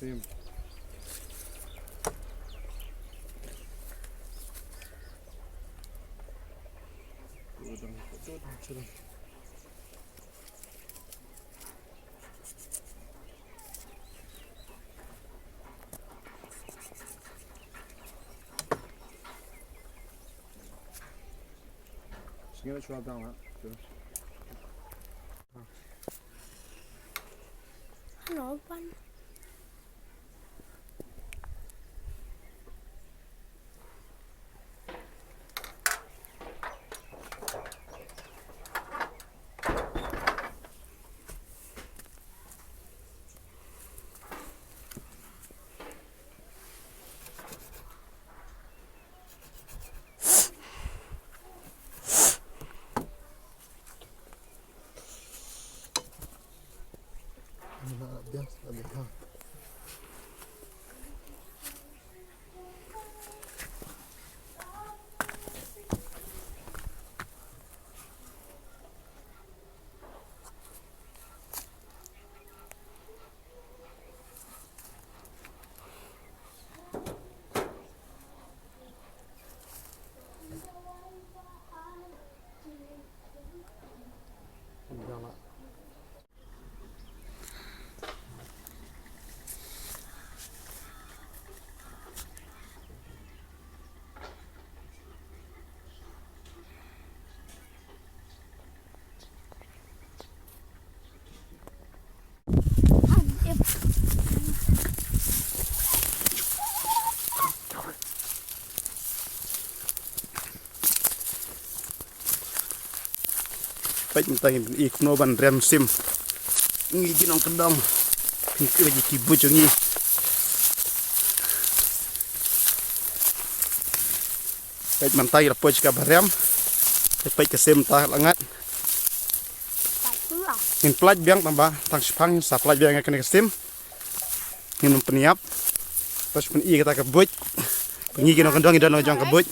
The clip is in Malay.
sim. Senhora, deixa eu dar lá. Ano pan? Biasa biasa. Jangan. Baik mentah ini iknoban rem sim. Ini ginong kedong. Pintu lagi kibu jongi. Baik mentah ira poj ka barem. Baik ke sim tah langat. In plaj biang tambah tang sipang sa plaj biang kena ke sim. Minum peniap. Terus pun iya kita kebut. Pengi ginong kedong idan ojong kebut.